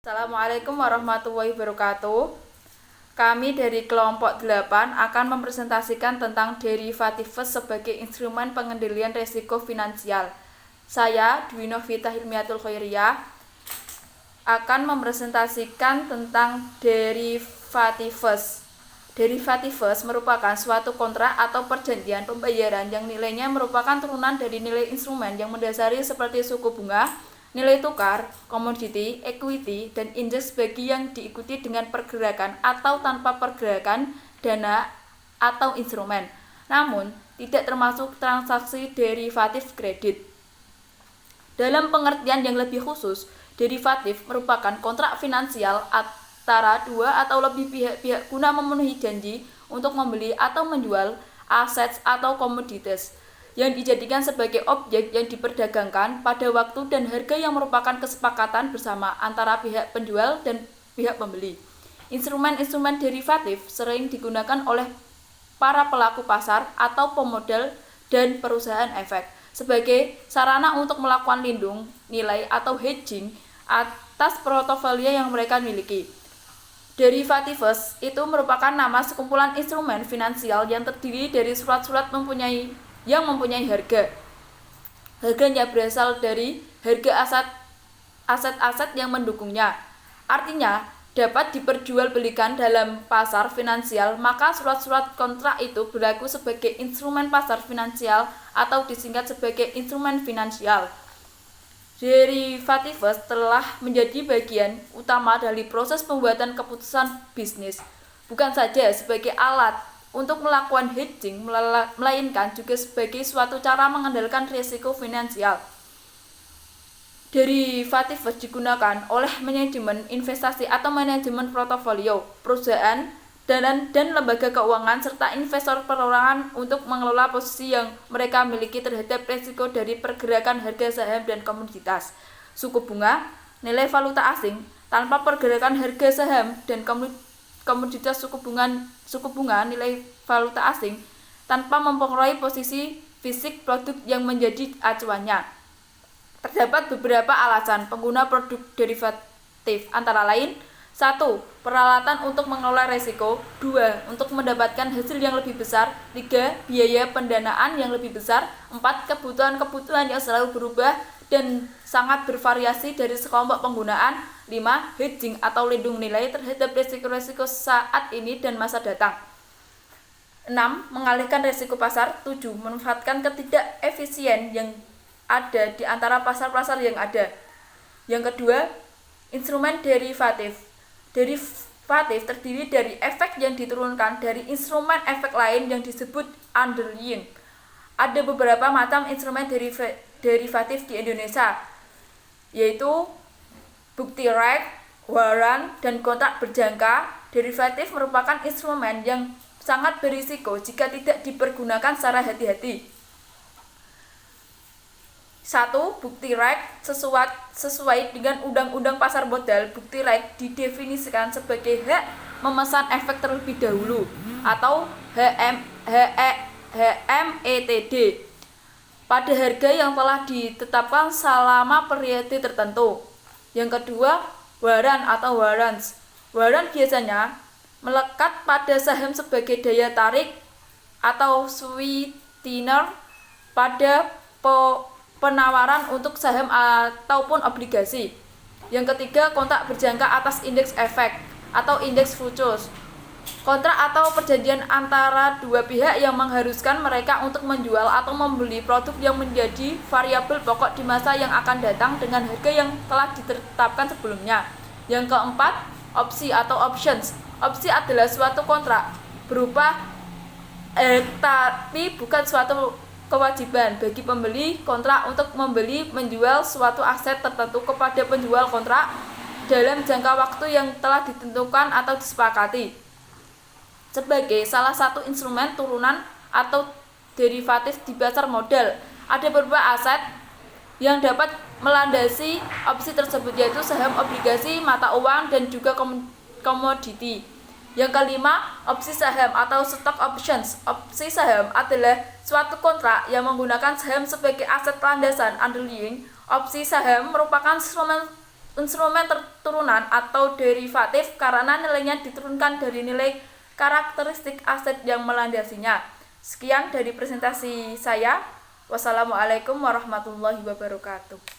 Assalamualaikum warahmatullahi wabarakatuh. Kami dari kelompok 8 akan mempresentasikan tentang derivatives sebagai instrumen pengendalian risiko finansial. Saya, Dwi Novita Hilmiatul Khairiyah, akan mempresentasikan tentang derivatives. Derivatives merupakan suatu kontrak atau perjanjian pembayaran yang nilainya merupakan turunan dari nilai instrumen yang mendasari seperti suku bunga, nilai tukar, komoditi, equity, dan indeks bagi yang diikuti dengan pergerakan atau tanpa pergerakan dana atau instrumen. Namun, tidak termasuk transaksi derivatif kredit. Dalam pengertian yang lebih khusus, derivatif merupakan kontrak finansial antara dua atau lebih pihak-pihak guna memenuhi janji untuk membeli atau menjual aset atau komoditas yang dijadikan sebagai objek yang diperdagangkan pada waktu dan harga yang merupakan kesepakatan bersama antara pihak penjual dan pihak pembeli. Instrumen-instrumen derivatif sering digunakan oleh para pelaku pasar atau pemodal dan perusahaan efek sebagai sarana untuk melakukan lindung nilai atau hedging atas portofolio yang mereka miliki. Derivatives itu merupakan nama sekumpulan instrumen finansial yang terdiri dari surat-surat yang mempunyai harga. Harganya berasal dari harga aset-aset yang mendukungnya. Artinya, dapat diperjualbelikan dalam pasar finansial, maka surat-surat kontrak itu berlaku sebagai instrumen pasar finansial atau disingkat sebagai instrumen finansial. Derivatives telah menjadi bagian utama dari proses pembuatan keputusan bisnis, bukan saja sebagai alat untuk melakukan hedging, melainkan juga sebagai suatu cara mengendalikan risiko finansial. Derivatives digunakan oleh manajemen investasi atau manajemen portofolio, perusahaan, dan lembaga keuangan serta investor perorangan untuk mengelola posisi yang mereka miliki terhadap risiko dari pergerakan harga saham dan komoditas, suku bunga, nilai valuta asing, tanpa pergerakan harga saham dan komoditas suku bunga nilai valuta asing, tanpa mempengaruhi posisi fisik produk yang menjadi acuannya. Terdapat beberapa alasan pengguna produk derivatif, antara lain: 1. Peralatan untuk mengelola risiko. 2. Untuk mendapatkan hasil yang lebih besar. 3. Biaya pendanaan yang lebih besar. 4. Kebutuhan yang selalu berubah dan sangat bervariasi dari sekelompok penggunaan. 5. Hedging atau lindung nilai terhadap risiko-risiko saat ini dan masa datang. 6. Mengalihkan risiko pasar. 7. Memanfaatkan ketidakefisien yang ada di antara pasar-pasar yang ada. Yang kedua, instrumen derivatif. Derivatif terdiri dari efek yang diturunkan dari instrumen efek lain yang disebut underlying. Ada beberapa macam instrumen derivatif di Indonesia, yaitu bukti rate, waran, dan kontrak berjangka. Derivatif merupakan instrumen yang sangat berisiko jika tidak dipergunakan secara hati-hati. 1. Bukti rate. Sesuai dengan Undang-Undang Pasar Modal, bukti rate didefinisikan sebagai hak memesan efek terlebih dahulu atau HMETD pada harga yang telah ditetapkan selama periode tertentu. Yang kedua, waran atau warrants. Waran biasanya melekat pada saham sebagai daya tarik atau sweetener pada penawaran untuk saham ataupun obligasi. Yang ketiga, kontrak berjangka atas indeks efek atau indeks futures. Kontrak atau perjanjian antara dua pihak yang mengharuskan mereka untuk menjual atau membeli produk yang menjadi variabel pokok di masa yang akan datang dengan harga yang telah ditetapkan sebelumnya. Yang keempat, opsi atau options. Opsi adalah suatu kontrak berupa tapi bukan suatu kewajiban bagi pembeli kontrak untuk membeli menjual suatu aset tertentu kepada penjual kontrak dalam jangka waktu yang telah ditentukan atau disepakati. Sebagai salah satu instrumen turunan atau derivatif di pasar modal, ada beberapa aset yang dapat melandasi opsi tersebut, yaitu saham, obligasi, mata uang, dan juga komoditi. Yang kelima, opsi saham atau stock options. Opsi saham adalah suatu kontrak yang menggunakan saham sebagai aset landasan underlying. Opsi saham merupakan instrumen instrumen turunan atau derivatif karena nilainya diturunkan dari nilai karakteristik aset yang melandasinya. Sekian dari presentasi saya. Wassalamualaikum warahmatullahi wabarakatuh.